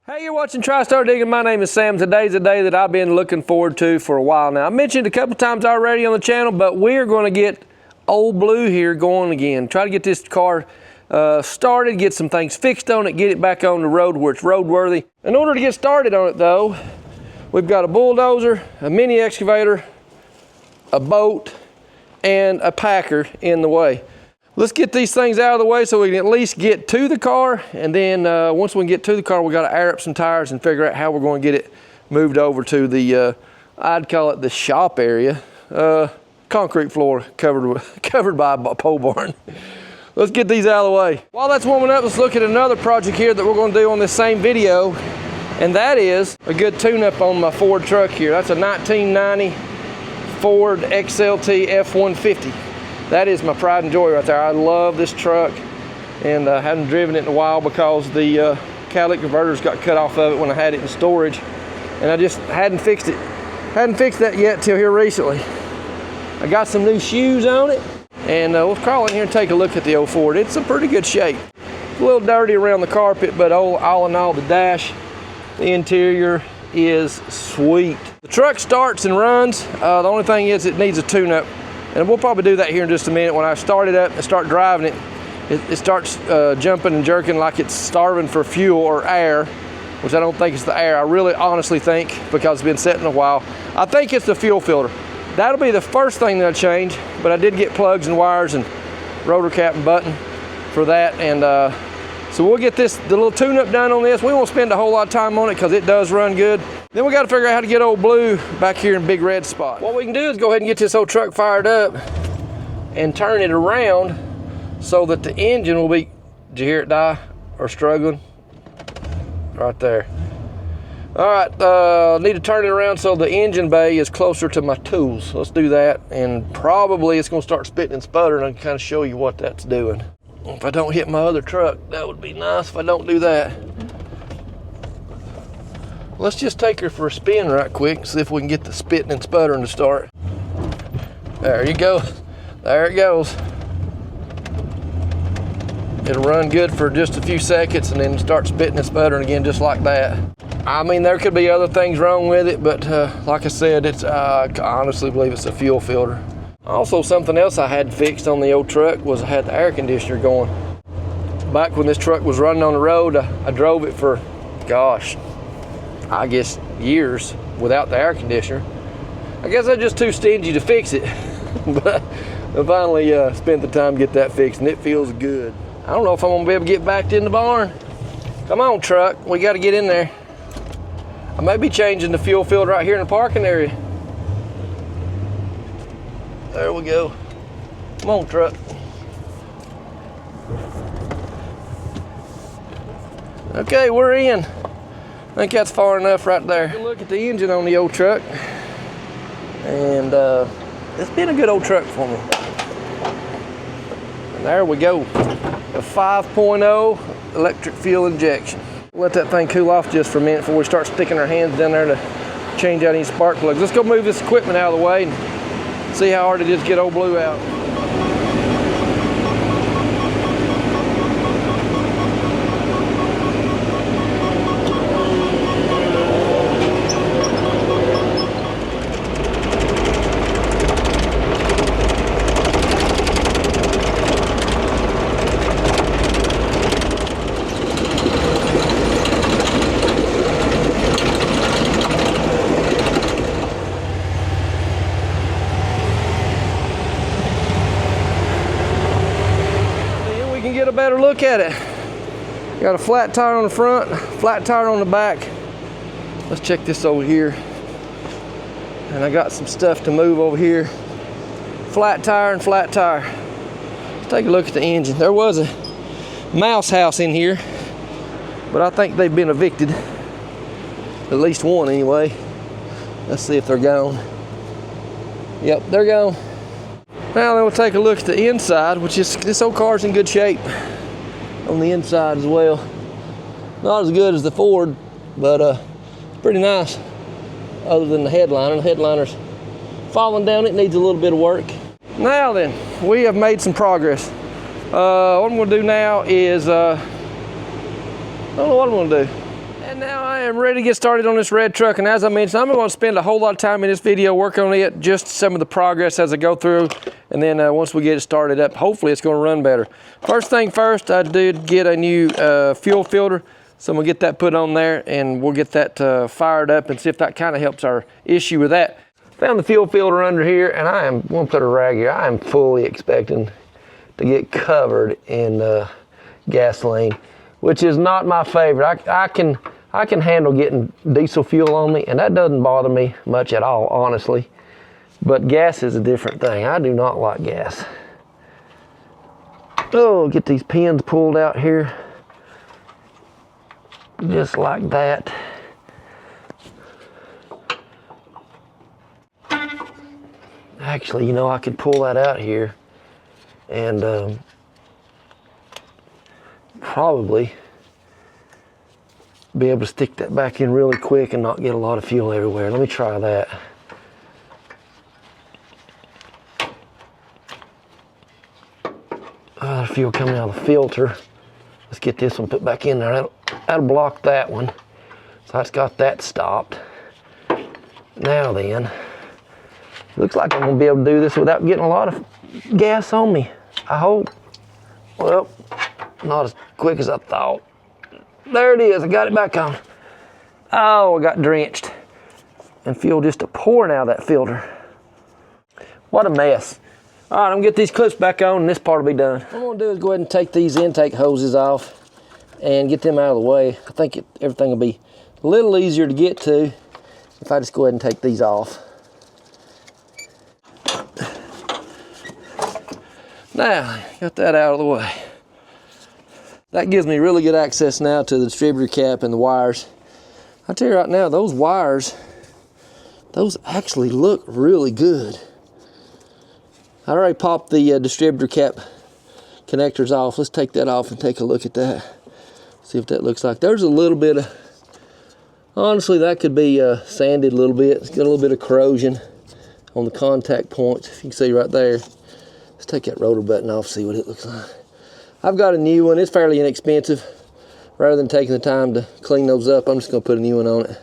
Hey, you're watching Tristar Diggin. My name is Sam. Today's a day that I've been looking forward to for a while now. I mentioned a couple times already on the channel, but we're going to get Old Blue here going again. Try to get this car started, get some things fixed on it, get it back on the road where it's roadworthy. In order to get started on it though, we've got a bulldozer, a mini excavator, a boat, and a packer in the way. Let's get these things out of the way so we can at least get to the car, and then once we get to the car, we got to air up some tires and figure out how we're going to get it moved over to the, I'd call it the shop area, concrete floor covered by a pole barn. Let's get these out of the way. While that's warming up, let's look at another project here that we're going to do on this same video, and that is a good tune-up on my Ford truck here. That's a 1990 Ford XLT F-150. That is my pride and joy right there. I love this truck, and I haven't driven it in a while because the catalytic converters got cut off of it when I had it in storage, and I just hadn't fixed it. Hadn't fixed that yet till here recently. I got some new shoes on it, and we'll crawl in here and take a look at the old Ford. It's in pretty good shape. It's a little dirty around the carpet, but all in all, the dash, the interior is sweet. The truck starts and runs. The only thing is it needs a tune-up. And we'll probably do that here in just a minute. When I start it up and start driving it, it starts jumping and jerking like it's starving for fuel or air, which I don't think it's the air. I really honestly think, because it's been sitting a while, I think it's the fuel filter. That'll be the first thing that I change, but I did get plugs and wires and rotor cap and button for that. And so we'll get the little tune-up done on this. We won't spend a whole lot of time on it because it does run good. Then we got to figure out how to get Old Blue back here in Big Red spot. What we can do is go ahead and get this old truck fired up and turn it around so that the engine will be, did you hear it die or struggling? Right there. All right, need to turn it around so the engine bay is closer to my tools. Let's do that, and probably it's gonna start spitting and sputtering. I can kind of show you what that's doing. If I don't hit my other truck, that would be nice if I don't do that. Let's just take her for a spin right quick, see if we can get the spitting and sputtering to start. There you go. There it goes. It'll run good for just a few seconds and then start spitting and sputtering again, just like that. I mean, there could be other things wrong with it, but like I said, I honestly believe it's a fuel filter. Also, something else I had fixed on the old truck was I had the air conditioner going. Back when this truck was running on the road, I drove it for, gosh, I guess years without the air conditioner. I guess I'm just too stingy to fix it. But I finally spent the time to get that fixed, and it feels good. I don't know if I'm gonna be able to get back in the barn. Come on, truck, we gotta get in there. I may be changing the fuel filter right here in the parking area. There we go. Come on, truck. Okay, we're in. I think that's far enough right there. Look at the engine on the old truck. And it's been a good old truck for me. And there we go. A 5.0 electric fuel injection. Let that thing cool off just for a minute before we start sticking our hands down there to change out any spark plugs. Let's go move this equipment out of the way and see how hard it is to get Old Blue out. Get a better look at it. Got a flat tire on the front, flat tire on the back. Let's check this over here. And I got some stuff to move over here. Flat tire and flat tire. Let's take a look at the engine. There was a mouse house in here, but I think they've been evicted. At least one anyway. Let's see if they're gone. Yep, they're gone. Now then we'll take a look at the inside, which is, this old car's in good shape on the inside as well. Not as good as the Ford, but pretty nice, other than the headliner. The headliner's falling down, it needs a little bit of work. Now then, we have made some progress. What I'm gonna do now is, I don't know what I'm gonna do. And now I am ready to get started on this red truck, and as I mentioned, I'm going to spend a whole lot of time in this video working on it, just some of the progress as I go through, and then once we get it started up, hopefully it's going to run better. First thing first, I did get a new fuel filter, so I'm going to get that put on there, and we'll get that fired up and see if that kind of helps our issue with that. Found the fuel filter under here, and I am going to put a rag here. I am fully expecting to get covered in gasoline, which is not my favorite. I can handle getting diesel fuel on me, and that doesn't bother me much at all, honestly. But gas is a different thing. I do not like gas. Oh, get these pins pulled out here. Just like that. Actually, you know, I could pull that out here and probably be able to stick that back in really quick and not get a lot of fuel everywhere. Let me try that. Fuel coming out of the filter. Let's get this one put back in there. That'll block that one. So that's got that stopped. Now then, looks like I'm gonna be able to do this without getting a lot of gas on me, I hope. Well, not as quick as I thought. There it is, I got it back on. Oh, I got drenched. And fuel just pouring out of that filter. What a mess. All right, I'm gonna get these clips back on and this part will be done. What I'm gonna do is go ahead and take these intake hoses off and get them out of the way. I think everything will be a little easier to get to if I just go ahead and take these off. Now, got that out of the way. That gives me really good access now to the distributor cap and the wires. I tell you right now, those wires, those actually look really good. I already popped the distributor cap connectors off. Let's take that off and take a look at that. See if that looks like. There's a little bit of, honestly, that could be sanded a little bit. It's got a little bit of corrosion on the contact points, if you can see right there. Let's take that rotor button off, see what it looks like. I've got a new one. It's fairly inexpensive. Rather than taking the time to clean those up, I'm just gonna put a new one on it.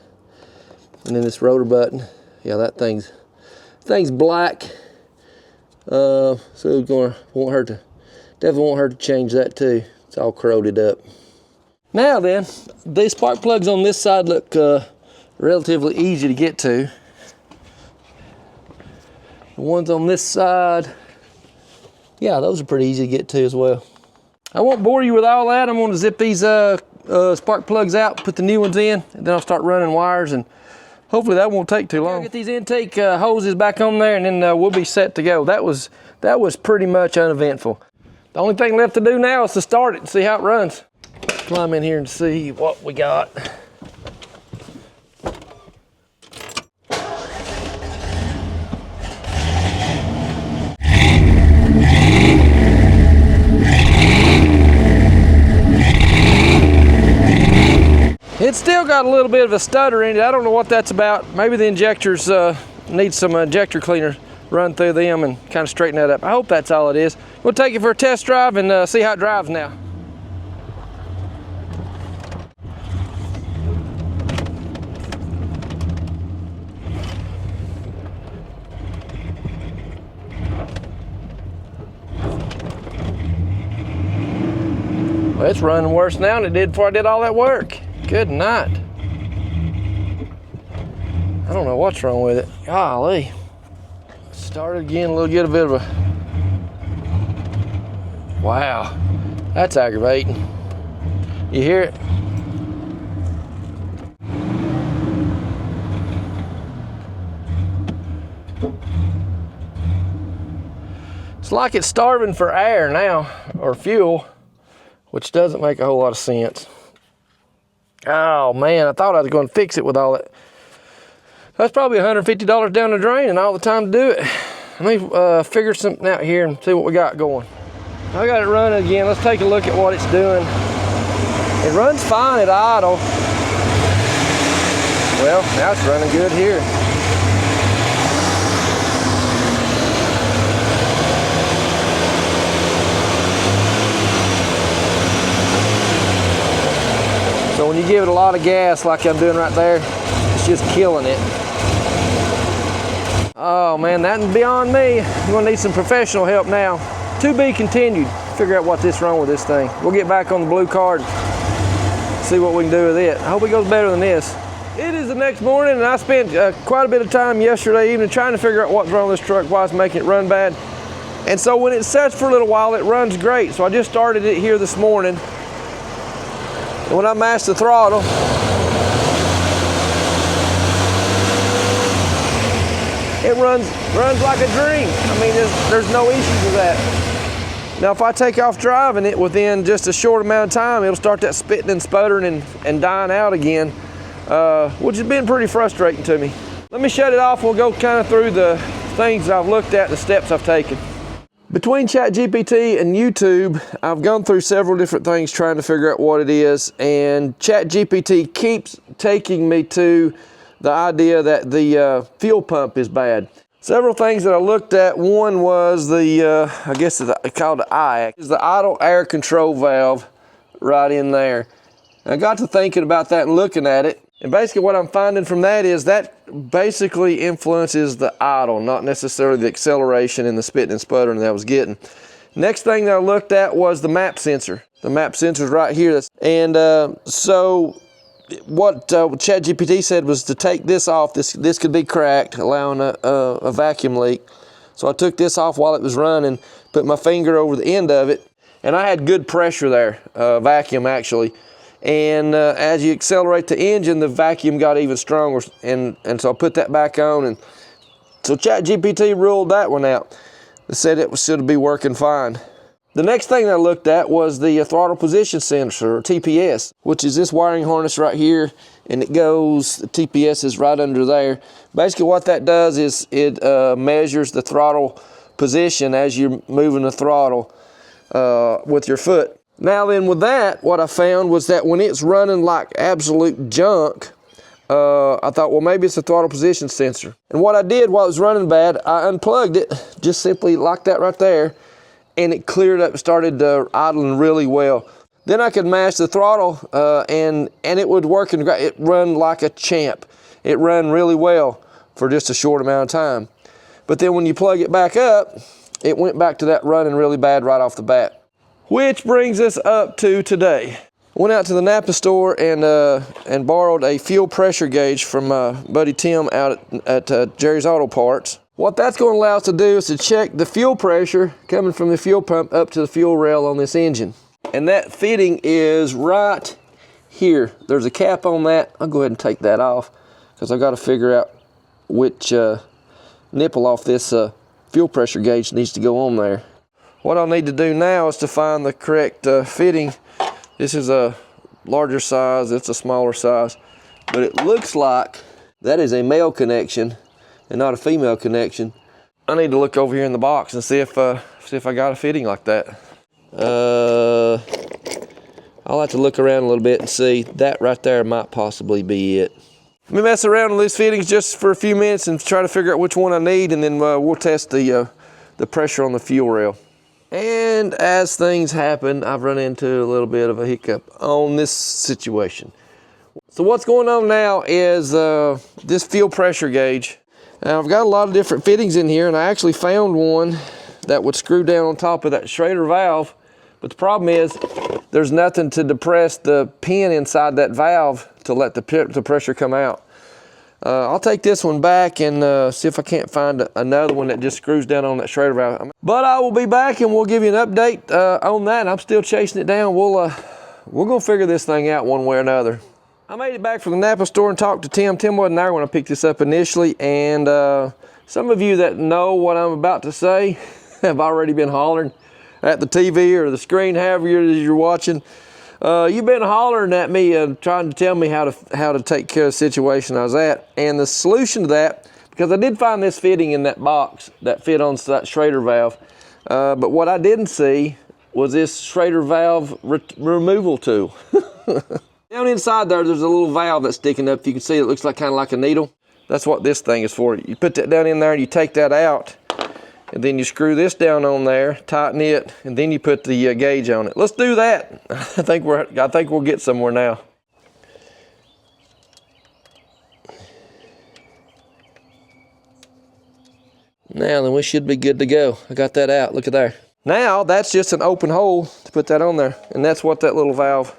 And then this rotor button, yeah, that thing's black. So it's definitely won't hurt to change that too. It's all corroded up. Now then, these spark plugs on this side look relatively easy to get to. The ones on this side, yeah, those are pretty easy to get to as well. I won't bore you with all that. I'm going to zip these spark plugs out, put the new ones in, and then I'll start running wires, and hopefully that won't take too long. I'll get these intake hoses back on there, and then we'll be set to go. That was pretty much uneventful. The only thing left to do now is to start it and see how it runs. Climb in here and see what we got. It's still got a little bit of a stutter in it. I don't know what that's about. Maybe the injectors need some injector cleaner run through them and kind of straighten that up. I hope that's all it is. We'll take it for a test drive and see how it drives now. Well, it's running worse now than it did before I did all that work. Good night. I don't know what's wrong with it. Golly. Started again, a bit of a... Wow, that's aggravating. You hear it? It's like it's starving for air now, or fuel, which doesn't make a whole lot of sense. Oh man, I thought I was going to fix it with all that. That's probably $150 down the drain and all the time to do it. Let me figure something out here and see what we got going. I got it running again. Let's take a look at what it's doing. It runs fine at idle. Well, now it's running good here. So when you give it a lot of gas like I'm doing right there, it's just killing it. Oh man, that's beyond me. I'm gonna need some professional help now. To be continued. Figure out what's wrong with this thing. We'll get back on the blue card, see what we can do with it. I hope it goes better than this. It is the next morning, and I spent quite a bit of time yesterday evening trying to figure out what's wrong with this truck, why it's making it run bad. And so when it sets for a little while, it runs great. So I just started it here this morning. And when I mashed the throttle, it runs like a dream. I mean, there's no issues with that. Now, if I take off driving it within just a short amount of time, it'll start that spitting and sputtering and dying out again, which has been pretty frustrating to me. Let me shut it off. We'll go kind of through the things that I've looked at, the steps I've taken. Between ChatGPT and YouTube, I've gone through several different things trying to figure out what it is, and ChatGPT keeps taking me to the idea that the fuel pump is bad. Several things that I looked at. One was the, I guess it's called the IAC. It's the idle air control valve right in there. I got to thinking about that and looking at it. And basically what I'm finding from that is that basically influences the idle, not necessarily the acceleration and the spitting and sputtering that I was getting. Next thing that I looked at was the map sensor. The map sensor is right here. And so what ChatGPT said was to take this off. This could be cracked, allowing a vacuum leak. So I took this off while it was running, put my finger over the end of it, and I had good pressure there, vacuum actually. And as you accelerate the engine, the vacuum got even stronger, and so I put that back on, and so ChatGPT ruled that one out. It said it should be working fine. The next thing I looked at was the throttle position sensor, or TPS, which is this wiring harness right here, and it goes, the TPS is right under there. Basically what that does is it measures the throttle position as you're moving the throttle with your foot. Now then with that, what I found was that when it's running like absolute junk, I thought, well, maybe it's a throttle position sensor. And what I did while it was running bad, I unplugged it, just simply like that right there, and it cleared up, started idling really well. Then I could mash the throttle and it would work, and it run like a champ. It ran really well for just a short amount of time. But then when you plug it back up, it went back to that running really bad right off the bat. Which brings us up to today. Went out to the Napa store and borrowed a fuel pressure gauge from my buddy Tim out at Jerry's Auto Parts. What that's going to allow us to do is to check the fuel pressure coming from the fuel pump up to the fuel rail on this engine. And that fitting is right here. There's a cap on that. I'll go ahead and take that off because I've got to figure out which nipple off this fuel pressure gauge needs to go on there. What I'll need to do now is to find the correct fitting. This is a larger size, it's a smaller size, but it looks like that is a male connection and not a female connection. I need to look over here in the box and see if I got a fitting like that. I'll have to look around a little bit and see. That right there might possibly be it. Let me mess around with these fittings just for a few minutes and try to figure out which one I need, and then we'll test the pressure on the fuel rail. And as things happen, I've run into a little bit of a hiccup on this situation. So what's going on now is this fuel pressure gauge. Now I've got a lot of different fittings in here, and I actually found one that would screw down on top of that Schrader valve. But the problem is there's nothing to depress the pin inside that valve to let the pressure come out. I'll take this one back and see if I can't find another one that just screws down on that Schrader valve. But I will be back and we'll give you an update on that. I'm still chasing it down. We're gonna figure this thing out one way or another. I made it back from the Napa store and talked to Tim. Tim wasn't there when I picked this up initially, and some of you that know what I'm about to say have already been hollering at the TV or the screen, however you're watching. You've been hollering at me trying to tell me how to take care of the situation I was at. And the solution to that, because I did find this fitting in that box that fit on that Schrader valve, but what I didn't see was this Schrader valve removal tool. Down inside there's a little valve that's sticking up. You can see it looks like kind of like a needle. That's what this thing is for. You put that down in there and you take that out, and then you screw this down on there, tighten it, and then you put the gauge on it. Let's do that. I think we'll get somewhere now. Now then we should be good to go. I got that out, look at there. Now that's just an open hole to put that on there. And that's what that little valve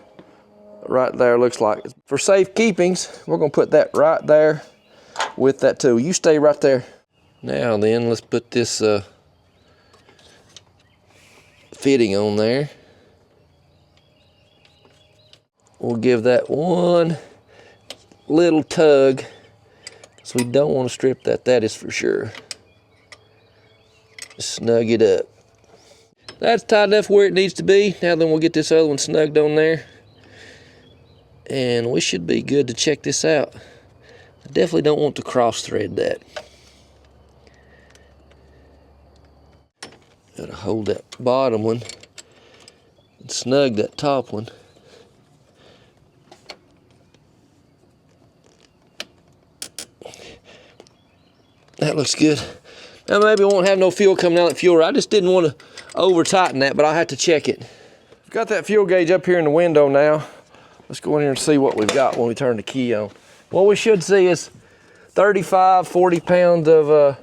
right there looks like. For safe keepings, we're gonna put that right there with that tool. You stay right there. Now then, let's put this fitting on there. We'll give that one little tug, so we don't want to strip that, that is for sure. Snug it up. That's tied enough where it needs to be. Now then we'll get this other one snugged on there. And we should be good to check this out. I definitely don't want to cross thread that. Gotta hold that bottom one and snug that top one. That looks good. Now maybe it won't have no fuel coming out of the fuel. I just didn't want to over tighten that, but I'll have to check it. I've got that fuel gauge up here in the window now. Let's go in here and see what we've got when we turn the key on. What we should see is 35, 40 pounds of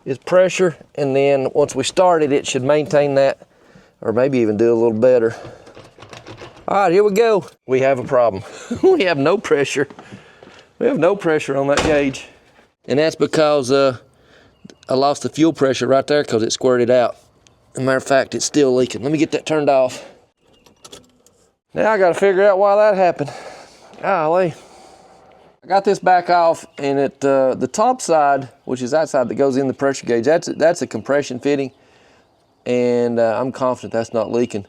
is pressure, and then once we start it, it should maintain that, or maybe even do a little better. All right, here we go. We have a problem. We have no pressure. We have no pressure on that gauge. And that's because I lost the fuel pressure right there because it squirted out. As a matter of fact, it's still leaking. Let me get that turned off. Now I got to figure out why that happened. Golly. I got this back off, and at the top side, which is that side that goes in the pressure gauge, that's a compression fitting, and I'm confident that's not leaking.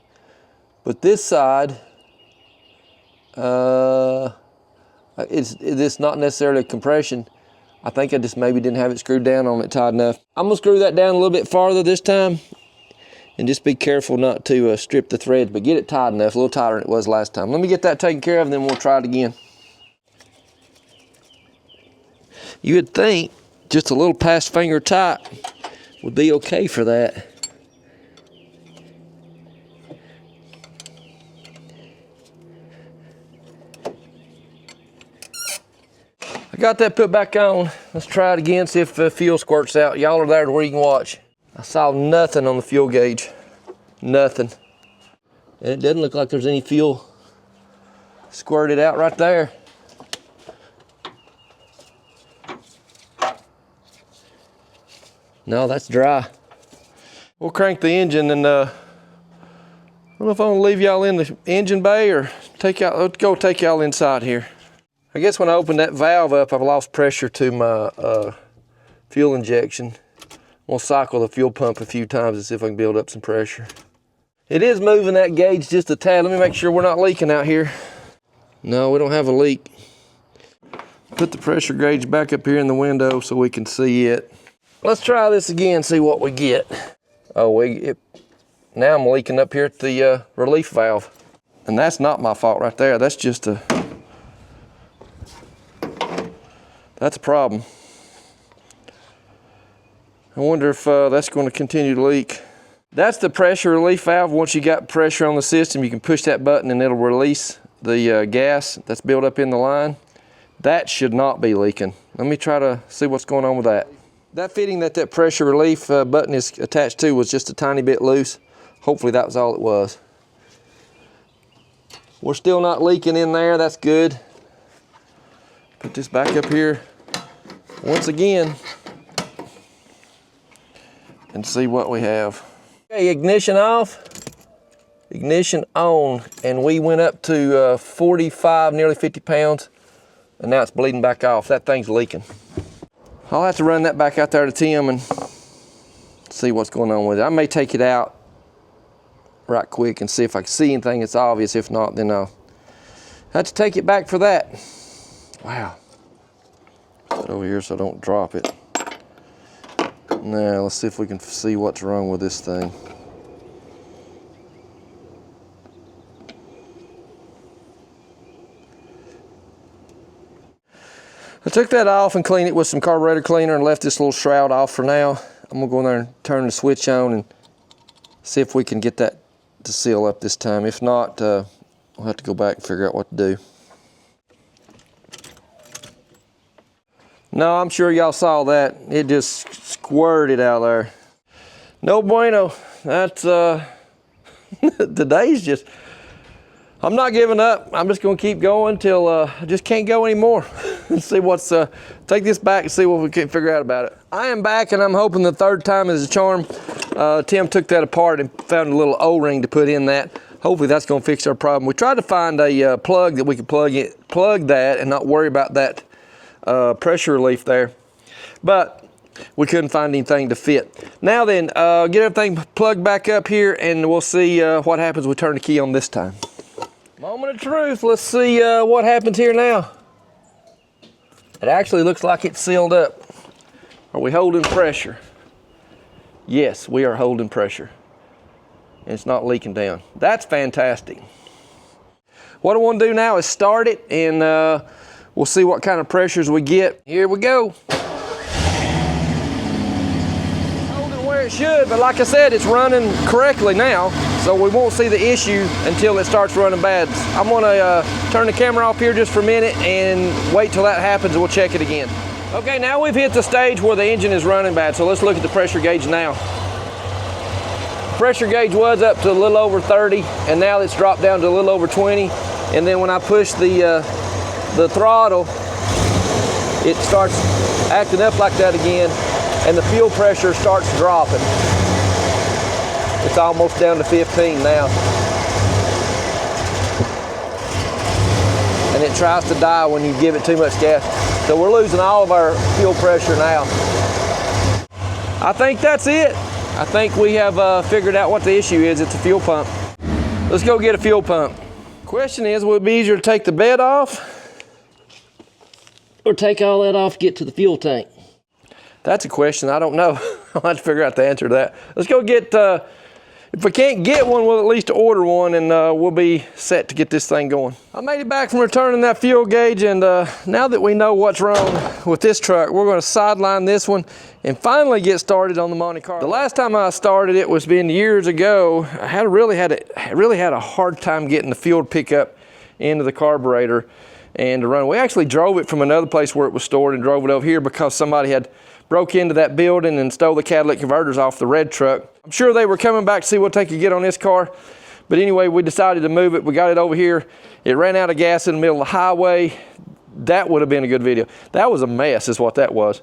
But this side, it's not necessarily a compression. I think I just maybe didn't have it screwed down on it tight enough. I'm gonna screw that down a little bit farther this time, and just be careful not to strip the threads, but get it tight enough, a little tighter than it was last time. Let me get that taken care of, and then we'll try it again. You would think just a little past finger tight would be okay for that. I got that put back on. Let's try it again, see if fuel squirts out. Y'all are there to where you can watch. I saw nothing on the fuel gauge. Nothing. And it doesn't look like there's any fuel squirted out right there. No, that's dry. We'll crank the engine, and I don't know if I'm gonna leave y'all in the engine bay or let's go take y'all inside here. I guess when I opened that valve up, I've lost pressure to my fuel injection. We'll cycle the fuel pump a few times and see if I can build up some pressure. It is moving that gauge just a tad. Let me make sure we're not leaking out here. No, we don't have a leak. Put the pressure gauge back up here in the window so we can see it. Let's try this again, see what we get. Oh, now I'm leaking up here at the relief valve. And that's not my fault right there. That's just that's a problem. I wonder if that's going to continue to leak. That's the pressure relief valve. Once you got pressure on the system, you can push that button and it'll release the gas that's built up in the line. That should not be leaking. Let me try to see what's going on with that. That fitting that pressure relief button is attached to was just a tiny bit loose. Hopefully that was all it was. We're still not leaking in there, that's good. Put this back up here once again and see what we have. Okay, ignition off, ignition on, and we went up to 45, nearly 50 pounds, and now it's bleeding back off. That thing's leaking. I'll have to run that back out there to Tim and see what's going on with it. I may take it out right quick and see if I can see anything that's obvious. If not, then I'll have to take it back for that. Wow. Put it over here so I don't drop it. Now, let's see if we can see what's wrong with this thing. I took that off and cleaned it with some carburetor cleaner and left this little shroud off for now. I'm gonna go in there and turn the switch on and see if we can get that to seal up this time. If not, we'll have to go back and figure out what to do. No, I'm sure y'all saw that. It just squirt it out there. No bueno. That's, today's just, I'm not giving up. I'm just gonna keep going till I just can't go anymore. Let's see what's, take this back and see what we can figure out about it. I am back and I'm hoping the third time is a charm. Tim took that apart and found a little O-ring to put in that. Hopefully that's gonna fix our problem. We tried to find a plug that we could plug that and not worry about that pressure relief there. But we couldn't find anything to fit. Now then, get everything plugged back up here and we'll see what happens when we turn the key on this time. Moment of truth, let's see what happens here now. It actually looks like it's sealed up. Are we holding pressure? Yes, we are holding pressure. And it's not leaking down. That's fantastic. What I want to do now is start it and we'll see what kind of pressures we get. Here we go. Holding where it should, but like I said, it's running correctly now. So we won't see the issue until it starts running bad. I'm gonna turn the camera off here just for a minute and wait till that happens and we'll check it again. Okay, now we've hit the stage where the engine is running bad, so let's look at the pressure gauge now. Pressure gauge was up to a little over 30 and now it's dropped down to a little over 20. And then when I push the throttle, it starts acting up like that again and the fuel pressure starts dropping. It's almost down to 15 now. And it tries to die when you give it too much gas. So we're losing all of our fuel pressure now. I think that's it. I think we have figured out what the issue is. It's a fuel pump. Let's go get a fuel pump. Question is, would it be easier to take the bed off or take all that off to get to the fuel tank? That's a question I don't know. I'll have to figure out the answer to that. Let's go get, if we can't get one, we'll at least order one and we'll be set to get this thing going. I made it back from returning that fuel gauge and now that we know what's wrong with this truck, we're gonna sideline this one and finally get started on the Monte Carlo. The last time I started it was been years ago. I really had a hard time getting the fuel to pick up into the carburetor and to run. We actually drove it from another place where it was stored and drove it over here because somebody had broke into that building and stole the catalytic converters off the red truck. I'm sure they were coming back to see what they could get on this car. But anyway, we decided to move it. We got it over here. It ran out of gas in the middle of the highway. That would have been a good video. That was a mess is what that was.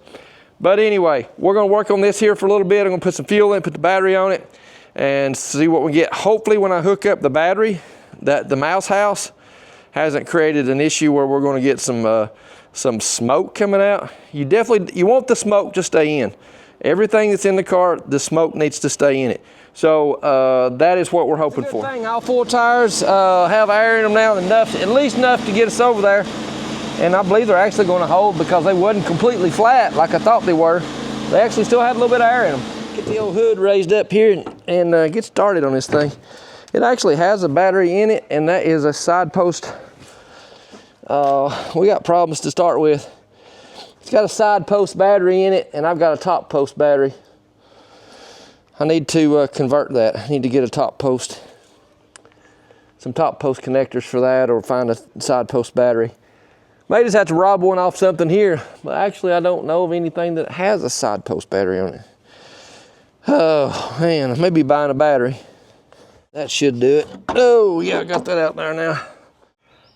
But anyway, we're gonna work on this here for a little bit. I'm gonna put some fuel in, put the battery on it and see what we get. Hopefully when I hook up the battery, that the mouse house hasn't created an issue where we're gonna get some smoke coming out. You want the smoke to stay in. Everything that's in the car, the smoke needs to stay in it. So that is what we're hoping for. Thing, all 4 tires have air in them now, at least enough to get us over there. And I believe they're actually going to hold because they wasn't completely flat like I thought they were. They actually still had a little bit of air in them. Get the old hood raised up here and get started on this thing. It actually has a battery in it, and that is a side post. We got problems to start with. It's got a side post battery in it, and I've got a top post battery. I need to convert that. I need to get a top post, some top post connectors for that, or find a side post battery. May just have to rob one off something here, but actually I don't know of anything that has a side post battery on it. Oh man, I may be buying a battery. That should do it. Oh yeah, I got that out there now.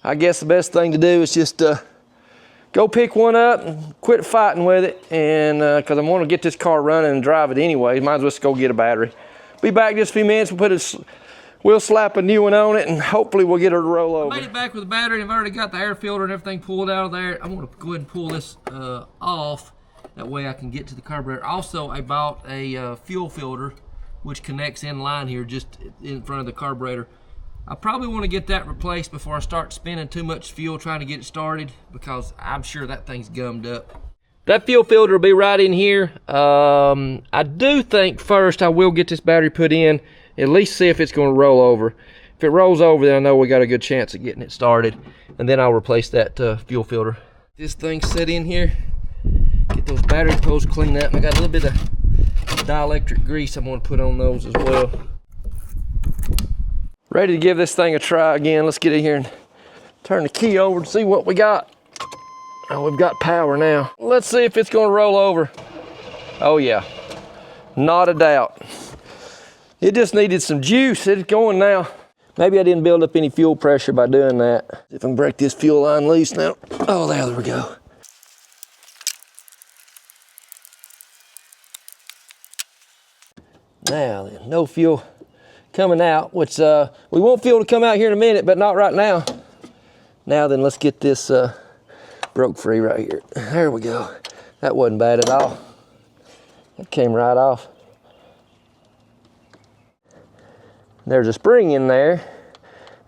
I guess the best thing to do is just go pick one up and quit fighting with it, and because I'm going to get this car running and drive it anyway. Might as well just go get a battery. Be back in just a few minutes. We'll slap a new one on it, and hopefully we'll get her to roll over. I made it back with the battery, and I've already got the air filter and everything pulled out of there. I'm going to go ahead and pull this off. That way I can get to the carburetor. Also, I bought a fuel filter, which connects in line here just in front of the carburetor. I probably want to get that replaced before I start spending too much fuel trying to get it started, because I'm sure that thing's gummed up. That fuel filter will be right in here. I do think first I will get this battery put in, at least see if it's going to roll over. If it rolls over, then I know we got a good chance of getting it started, and then I'll replace that fuel filter. This thing set in here. Get those battery posts cleaned up. I got a little bit of dielectric grease I'm going to put on those as well. Ready to give this thing a try again. Let's get in here and turn the key over to see what we got. Oh, we've got power now. Let's see if it's going to roll over. Oh yeah, Not a doubt. It just needed some juice. It's going now. Maybe I didn't build up any fuel pressure by doing that. If I can break this fuel line loose now. Oh, there we go. Now then, no fuel coming out, which we want fuel to come out here in a minute, but not right now. Now then, let's get this broke free right here. There we go. That wasn't bad at all. That came right off. There's a spring in there.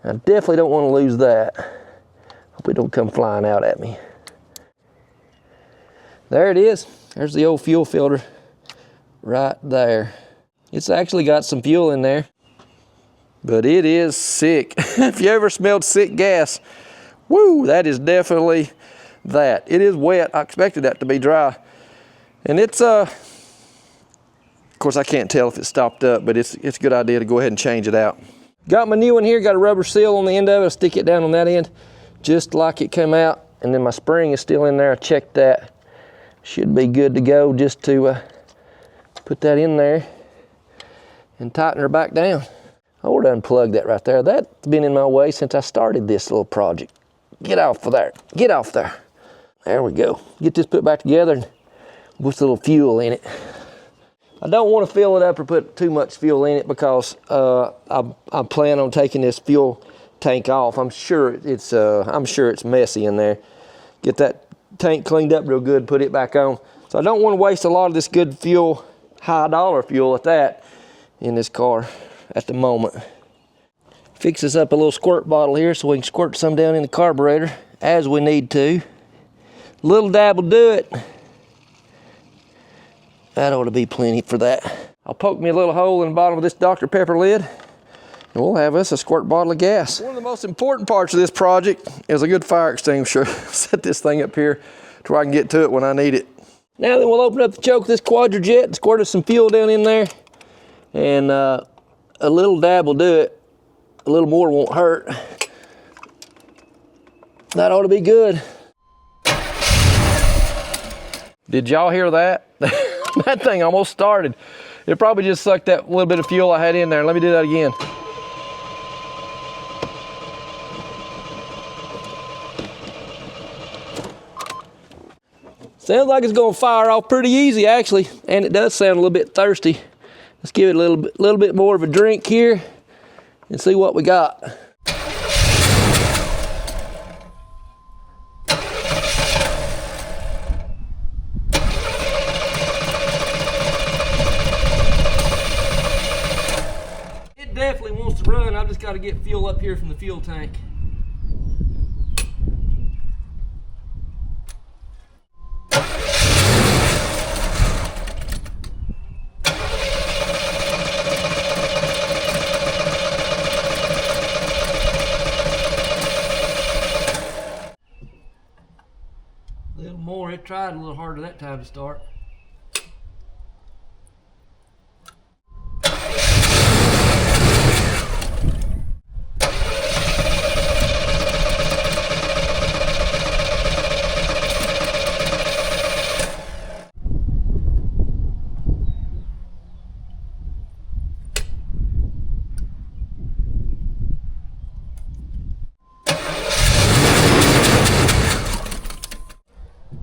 I definitely don't want to lose that. Hope it don't come flying out at me. There it is. There's the old fuel filter right there. It's actually got some fuel in there, but it is sick. If you ever smelled sick gas, woo, that is definitely that. It is wet. I expected that to be dry. And it's, of course I can't tell if it's stopped up, but it's a good idea to go ahead and change it out. Got my new one here, got a rubber seal on the end of it. I'll stick it down on that end, just like it came out. And then my spring is still in there. I checked that. Should be good to go, just to put that in there and tighten her back down. I would unplug that right there. That's been in my way since I started this little project. Get off of there, get off there. There we go. Get this put back together and with a little fuel in it. I don't want to fill it up or put too much fuel in it because I plan on taking this fuel tank off. I'm sure it's messy in there. Get that tank cleaned up real good, put it back on. So I don't want to waste a lot of this good fuel, high dollar fuel at that, in this car at the moment. Fix this up a little squirt bottle here so we can squirt some down in the carburetor as we need to. Little dab will do it. That ought to be plenty for that. I'll poke me a little hole in the bottom of this Dr. Pepper lid, and we'll have us a squirt bottle of gas. One of the most important parts of this project is a good fire extinguisher. Set this thing up here to where I can get to it when I need it. Now then, we'll open up the choke of this Quadrajet and squirt us some fuel down in there. And a little dab will do it. A little more won't hurt. That ought to be good. Did y'all hear that? That thing almost started. It probably just sucked that little bit of fuel I had in there. Let me do that again. Sounds like it's gonna fire off pretty easy actually, and it does sound a little bit thirsty. Let's give it a little bit more of a drink here and see what we got. It definitely wants to run. I've just got to get fuel up here from the fuel tank. It tried a little harder that time to start.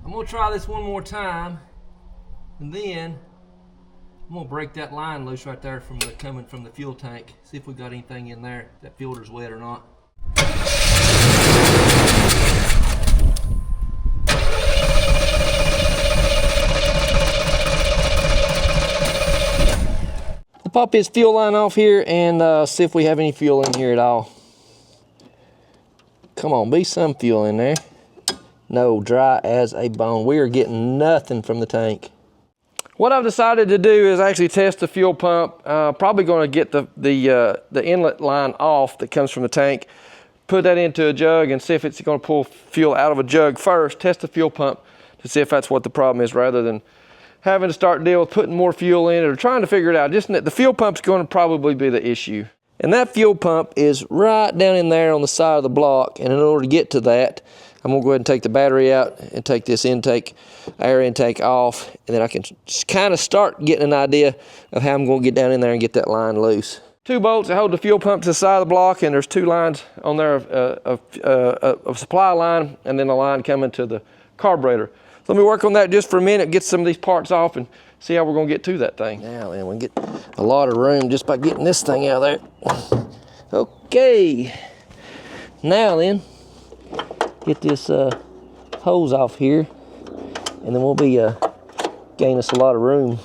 I'm gonna try this one more time, and then I'm gonna break that line loose right there from coming from the fuel tank. See if we got anything in there, if that filter's wet or not. I'll pop his fuel line off here and see if we have any fuel in here at all. Come on, be some fuel in there. No, dry as a bone. We are getting nothing from the tank. What I've decided to do is actually test the fuel pump. Probably going to get the inlet line off that comes from the tank, put that into a jug and see if it's going to pull fuel out of a jug first. Test the fuel pump to see if that's what the problem is, rather than having to start dealing with putting more fuel in it or trying to figure it out. Just the fuel pump's going to probably be the issue. And that fuel pump is right down in there on the side of the block. And in order to get to that, I'm I'm gonna go ahead and take the battery out and take this air intake off, and then I can kind of start getting an idea of how I'm gonna get down in there and get that line loose. 2 bolts that hold the fuel pump to the side of the block, and there's 2 lines on there of supply line, and then a line coming to the carburetor. So let me work on that just for a minute, get some of these parts off, and see how we're gonna get to that thing. Now then, we can get a lot of room just by getting this thing out of there. Okay, now then, get this hose off here, and then we'll be gain us a lot of room.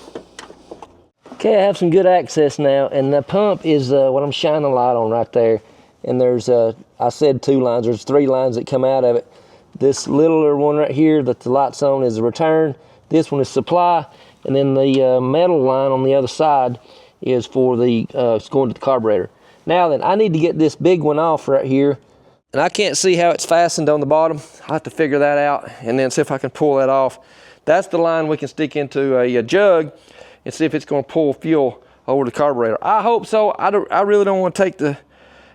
Okay, I have some good access now, and the pump is what I'm shining a light on right there. And there's, I said 2 lines, there's 3 lines that come out of it. This littler one right here that the light's on is the return. This one is supply, and then the metal line on the other side is for the, it's going to the carburetor. Now then, I need to get this big one off right here, and I can't see how it's fastened on the bottom. I'll have to figure that out and then see if I can pull that off. That's the line we can stick into a jug and see if it's going to pull fuel over the carburetor. I hope so. I really don't want to take the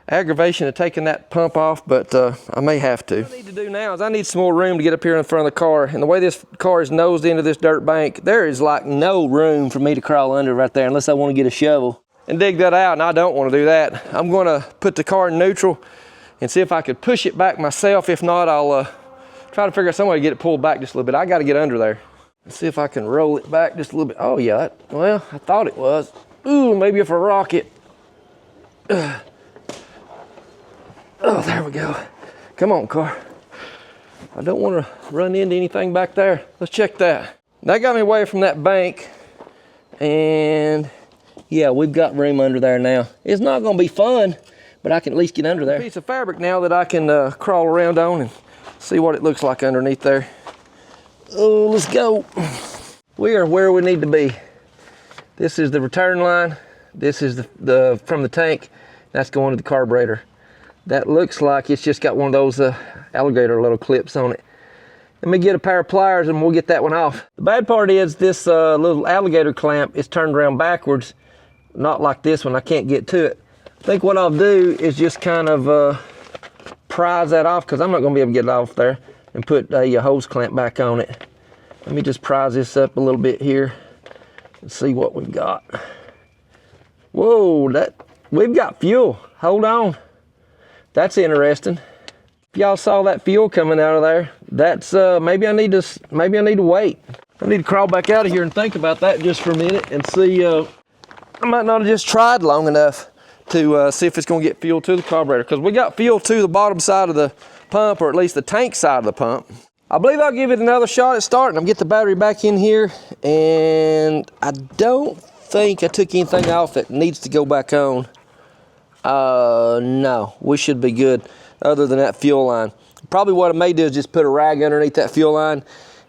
aggravation of taking that pump off, but I may have to. What I need to do now is I need some more room to get up here in front of the car, and the way this car is nosed into this dirt bank, there is like no room for me to crawl under right there unless I want to get a shovel and dig that out, and I don't want to do that. I'm going to put the car in neutral and see if I could push it back myself. If not, I'll try to figure out some way to get it pulled back just a little bit. I got to get under there. Let's see if I can roll it back just a little bit. Oh yeah, well, I thought it was. Ooh, maybe if I rock it. Oh, there we go. Come on, car. I don't want to run into anything back there. Let's check that. That got me away from that bank, and yeah, we've got room under there now. It's not going to be fun, but I can at least get under there. A piece of fabric now that I can crawl around on and see what it looks like underneath there. Oh, let's go. We are where we need to be. This is the return line. This is the from the tank. That's going to the carburetor. That looks like it's just got one of those alligator little clips on it. Let me get a pair of pliers and we'll get that one off. The bad part is this little alligator clamp is turned around backwards, not like this one. I can't get to it. I think what I'll do is just kind of prise that off, because I'm not going to be able to get it off there, and put a hose clamp back on it. Let me just prise this up a little bit here and see what we've got. Whoa, we've got fuel. Hold on. That's interesting. If y'all saw that fuel coming out of there, that's maybe I need to wait. I need to crawl back out of here and think about that just for a minute and see. I might not have just tried long enough to see if it's going to get fuel to the carburetor, because we got fuel to the bottom side of the pump, or at least the tank side of the pump. I believe I'll give it another shot at starting. I'm get the battery back in here, and I don't think I took anything off that needs to go back on. No, we should be good other than that fuel line. Probably what I may do is just put a rag underneath that fuel line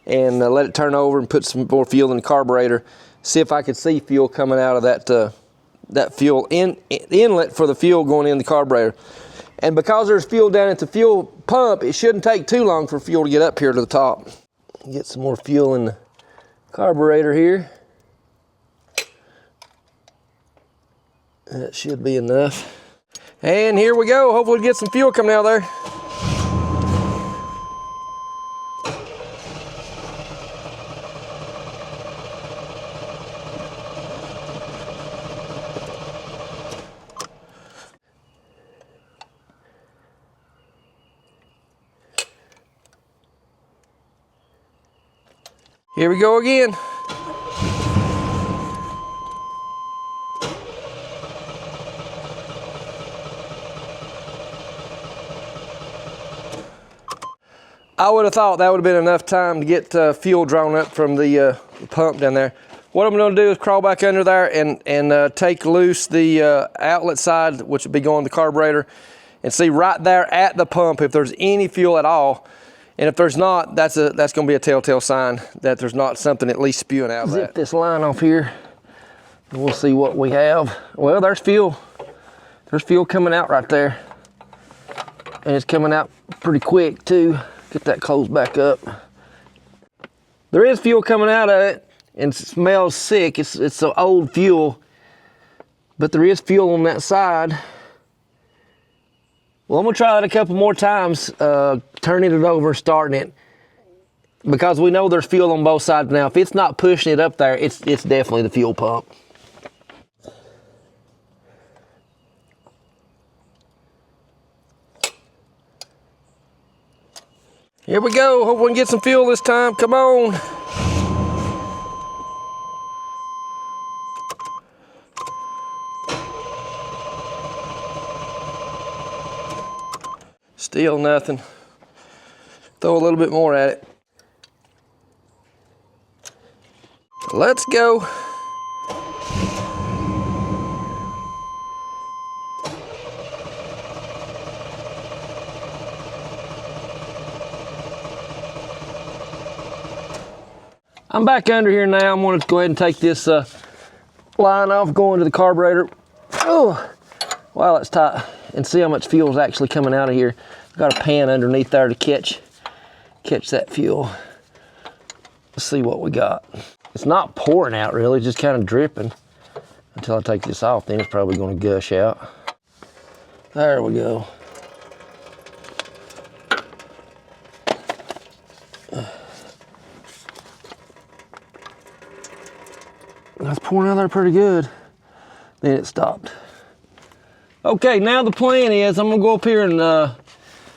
and let it turn over and put some more fuel in the carburetor. See if I could see fuel coming out of that fuel inlet for the fuel going in the carburetor. And because there's fuel down at the fuel pump, it shouldn't take too long for fuel to get up here to the top. Get some more fuel in the carburetor here. That should be enough. And here we go. Hopefully we get some fuel coming out of there. Here we go again. I would have thought that would have been enough time to get fuel drawn up from the pump down there. What I'm going to do is crawl back under there and take loose the outlet side, which would be going to the carburetor, and see right there at the pump if there's any fuel at all. And if there's not, that's going to be a telltale sign that there's not something at least spewing out of that. Zip this line off here, and we'll see what we have. Well, there's fuel. There's fuel coming out right there. And it's coming out pretty quick too. Get that closed back up. There is fuel coming out of it, and it smells sick. It's some old fuel, but there is fuel on that side. Well, I'm gonna try it a couple more times, turning it over, starting it, because we know there's fuel on both sides now. If it's not pushing it up there, it's definitely the fuel pump. Here we go. Hope we can get some fuel this time. Come on. Still nothing. Throw a little bit more at it. Let's go. I'm back under here now. I'm going to go ahead and take this line off, going to the carburetor. Oh, wow, that's tight. And see how much fuel is actually coming out of here. I've got a pan underneath there to catch that fuel. Let's see what we got. It's not pouring out really, just kind of dripping. Until I take this off, then it's probably going to gush out. There we go. That's pouring out there pretty good. Then it stopped. Okay, now the plan is I'm gonna go up here and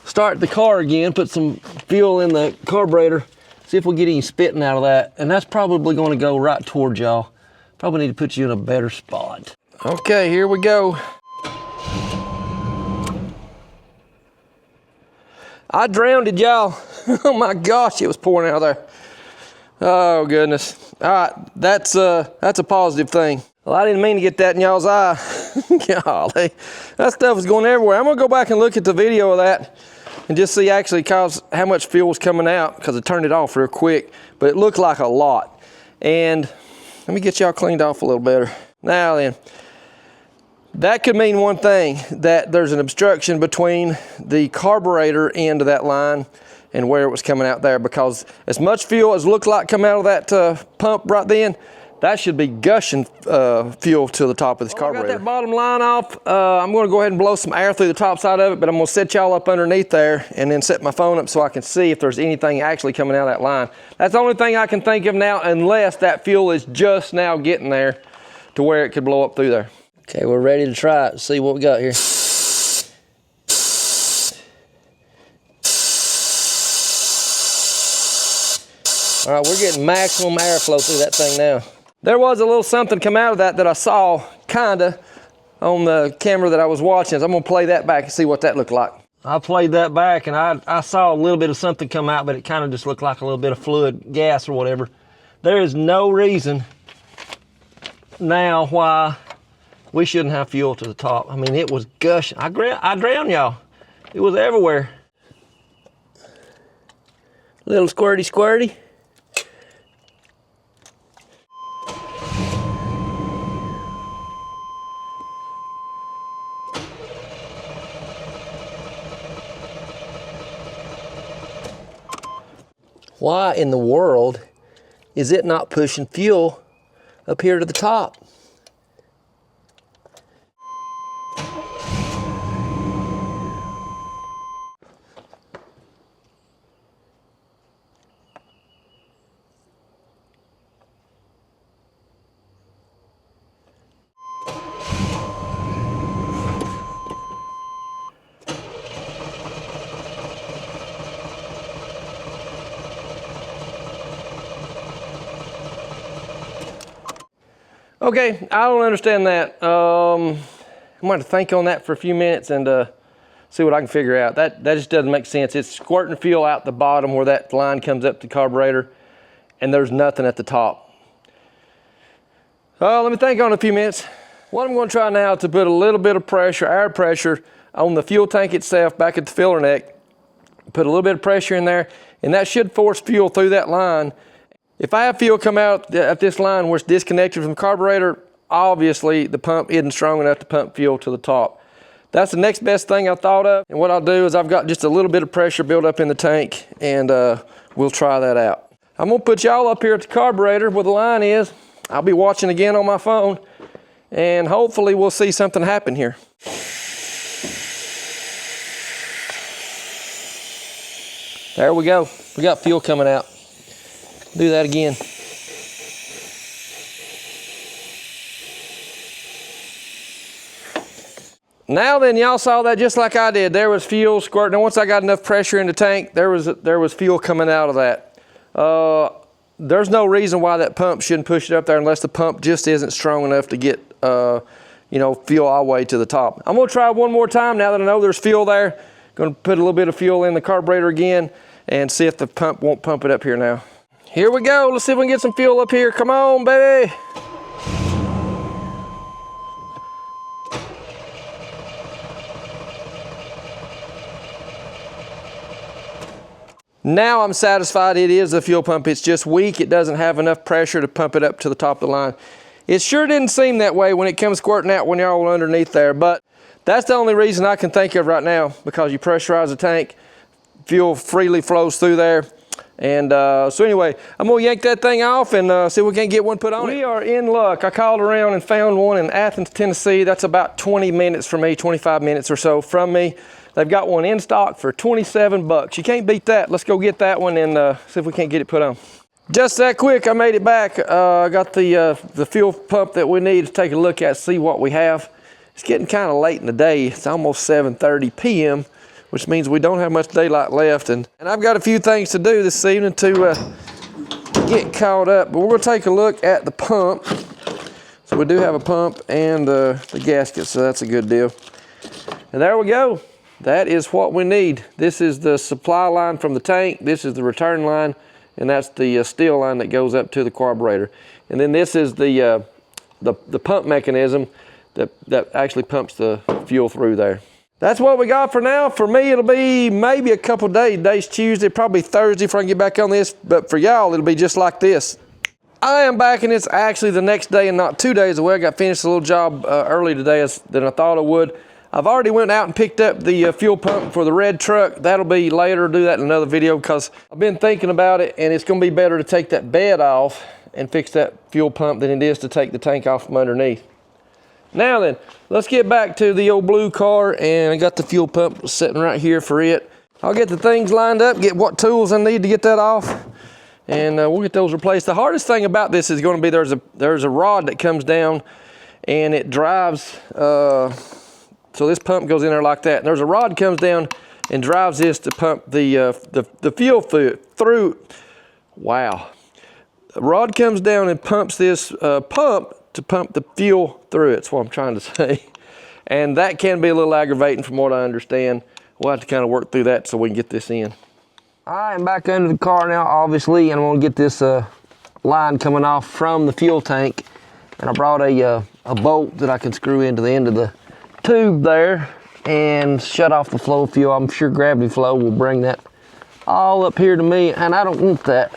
start the car again, put some fuel in the carburetor, see if we get any spitting out of that. And that's probably gonna go right towards y'all. Probably need to put you in a better spot. Okay, here we go. I drowned it, y'all. Oh my gosh, it was pouring out of there. Oh goodness. All right, that's a positive thing. Well, I didn't mean to get that in y'all's eye. Golly, that stuff was going everywhere. I'm gonna go back and look at the video of that and just see actually how much fuel was coming out, because I turned it off real quick, but it looked like a lot. And let me get y'all cleaned off a little better. Now then, that could mean one thing, that there's an obstruction between the carburetor end of that line and where it was coming out there, because as much fuel as looked like come out of that pump right then, that should be gushing fuel to the top of this carburetor. I got that bottom line off. I'm gonna go ahead and blow some air through the top side of it, but I'm gonna set y'all up underneath there and then set my phone up so I can see if there's anything actually coming out of that line. That's the only thing I can think of now, unless that fuel is just now getting there to where it could blow up through there. Okay, we're ready to try it. See what we got here. All right, we're getting maximum airflow through that thing now. There was a little something come out of that I saw, kinda, on the camera that I was watching. So I'm gonna play that back and see what that looked like. I played that back and I saw a little bit of something come out, but it kind of just looked like a little bit of fluid, gas or whatever. There is no reason now why we shouldn't have fuel to the top. I mean, it was gushing. I drowned y'all. It was everywhere. Little squirty squirty. Why in the world is it not pushing fuel up here to the top? Okay, I don't understand that. I'm going to think on that for a few minutes and see what I can figure out. That just doesn't make sense. It's squirting fuel out the bottom where that line comes up to the carburetor, and there's nothing at the top. Let me think on it a few minutes. What I'm going to try now is to put a little bit of pressure, air pressure, on the fuel tank itself back at the filler neck. Put a little bit of pressure in there, and that should force fuel through that line. If I have fuel come out at this line where it's disconnected from the carburetor, obviously the pump isn't strong enough to pump fuel to the top. That's the next best thing I thought of. And what I'll do is I've got just a little bit of pressure built up in the tank, and we'll try that out. I'm gonna put y'all up here at the carburetor where the line is. I'll be watching again on my phone, and hopefully we'll see something happen here. There we go. We got fuel coming out. Do that again. Now then, y'all saw that just like I did. There was fuel squirting. And once I got enough pressure in the tank, there was fuel coming out of that. There's no reason why that pump shouldn't push it up there unless the pump just isn't strong enough to get you know, fuel all the way to the top. I'm gonna try one more time now that I know there's fuel there. Gonna put a little bit of fuel in the carburetor again and see if the pump won't pump it up here now. Here we go. Let's see if we can get some fuel up here. Come on, baby. Now I'm satisfied it is the fuel pump. It's just weak. It doesn't have enough pressure to pump it up to the top of the line. It sure didn't seem that way when it comes squirting out when you're all underneath there, but that's the only reason I can think of right now, because you pressurize the tank, fuel freely flows through there. And so anyway, I'm gonna yank that thing off and see if we can get one put on. We are in luck. I called around and found one in Athens, Tennessee. That's about 20 minutes from me, 25 minutes or so from me. They've got one in stock for 27 bucks. You can't beat that. Let's go get that one and see if we can't get it put on. Just that quick, I made it back. I got the fuel pump that we need to take a look at, see what we have. It's getting kind of late in the day. It's almost 7:30 p.m., which means we don't have much daylight left. And I've got a few things to do this evening to get caught up. But we're gonna take a look at the pump. So we do have a pump and the gasket, so that's a good deal. And there we go. That is what we need. This is the supply line from the tank. This is the return line, and that's the steel line that goes up to the carburetor. And then this is the pump mechanism that actually pumps the fuel through there. That's what we got for now. For me, it'll be maybe a couple days. Today's Tuesday, probably Thursday before I can get back on this. But for y'all, it'll be just like this. I am back, and it's actually the next day and not 2 days away. I got finished a little job early today than I thought I would. I've already went out and picked up the fuel pump for the red truck. That'll be later. I'll do that in another video because I've been thinking about it, and it's gonna be better to take that bed off and fix that fuel pump than it is to take the tank off from underneath. Now then, let's get back to the old blue car, and I got the fuel pump sitting right here for it. I'll get the things lined up, get what tools I need to get that off, and we'll get those replaced. The hardest thing about this is gonna be there's a rod that comes down and it drives, so this pump goes in there like that. And there's a rod comes down and drives this to pump the fuel through. Wow. The rod comes down and pumps this pump to pump the fuel through it. That's what I'm trying to say. And that can be a little aggravating from what I understand. We'll have to kind of work through that so we can get this in. I am back under the car now, obviously, and I'm gonna get this line coming off from the fuel tank. And I brought a bolt that I can screw into the end of the tube there and shut off the flow of fuel. I'm sure gravity flow will bring that all up here to me, and I don't want that.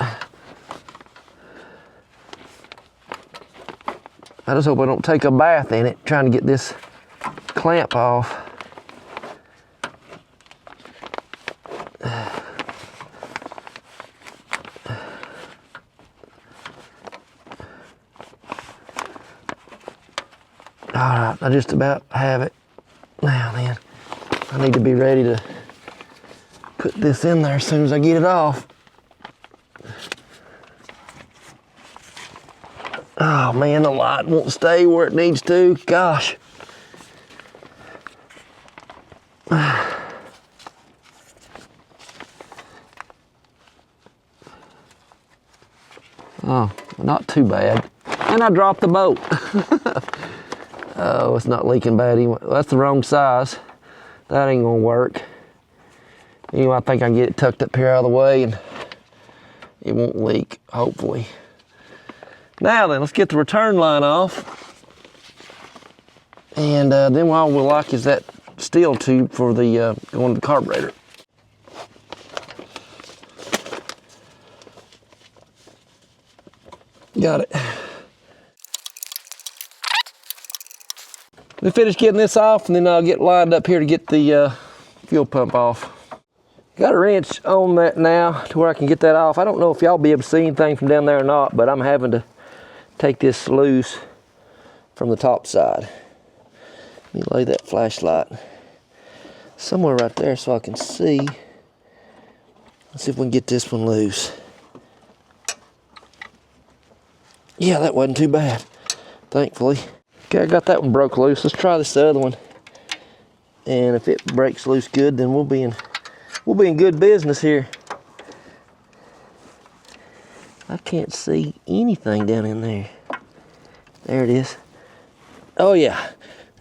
I just hope I don't take a bath in it trying to get this clamp off. All right, I just about have it. Now then, I need to be ready to put this in there as soon as I get it off. Oh man, the light won't stay where it needs to. Gosh. Oh, not too bad. And I dropped the bolt. Oh, it's not leaking bad anyway. Well, that's the wrong size. That ain't gonna work. Anyway, I think I can get it tucked up here out of the way and it won't leak, hopefully. Now then, let's get the return line off. And then all we'll like is that steel tube for the going to the carburetor. Got it. We finish getting this off, and then I'll get lined up here to get the fuel pump off. Got a wrench on that now to where I can get that off. I don't know if y'all be able to see anything from down there or not, but I'm having to take this loose from the top side. Let me lay that flashlight somewhere right there so I can see. Let's see if we can get this one loose. Yeah, that wasn't too bad, thankfully. Okay, I got that one broke loose. Let's try this other one. And if it breaks loose good, then we'll be in good business here. I can't see anything down in there. There it is. Oh yeah,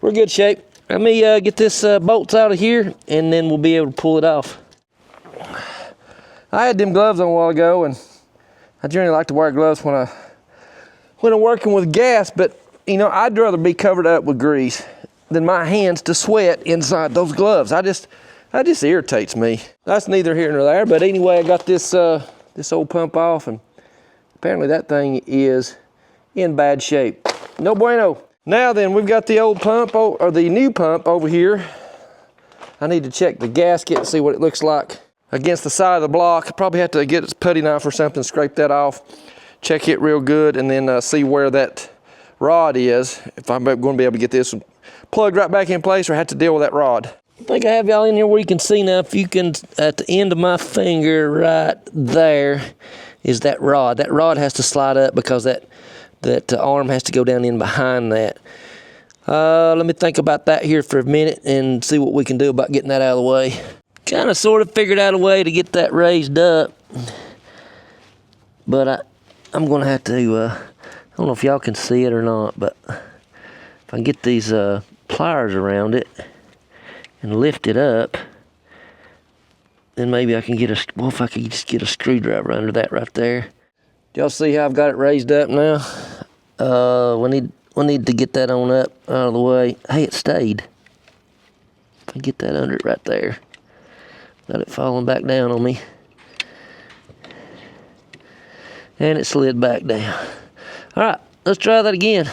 we're in good shape. Let me get this bolts out of here, and then we'll be able to pull it off. I had them gloves on a while ago, and I generally like to wear gloves when I'm working with gas, but you know, I'd rather be covered up with grease than my hands to sweat inside those gloves. That just irritates me. That's neither here nor there, but anyway, I got this this old pump off, and apparently that thing is in bad shape. No bueno. Now then, we've got the old pump, or the new pump over here. I need to check the gasket and see what it looks like against the side of the block. I probably have to get a putty knife or something, scrape that off, check it real good, and then see where that rod is, if I'm going to be able to get this plugged right back in place or have to deal with that rod. I think I have y'all in here where you can see now. If you can, at the end of my finger right there is that rod. That rod has to slide up because that arm has to go down in behind that. Let me think about that here for a minute and see what we can do about getting that out of the way. Kind of sort of figured out a way to get that raised up, but I'm going to have to, I don't know if y'all can see it or not, but if I can get these pliers around it and lift it up, then maybe I can get well, if I could just get a screwdriver under that right there. Do y'all see how I've got it raised up now? We need to get that on up out of the way. Hey, it stayed. If I get that under it right there. Got it falling back down on me. And it slid back down. All right, let's try that again.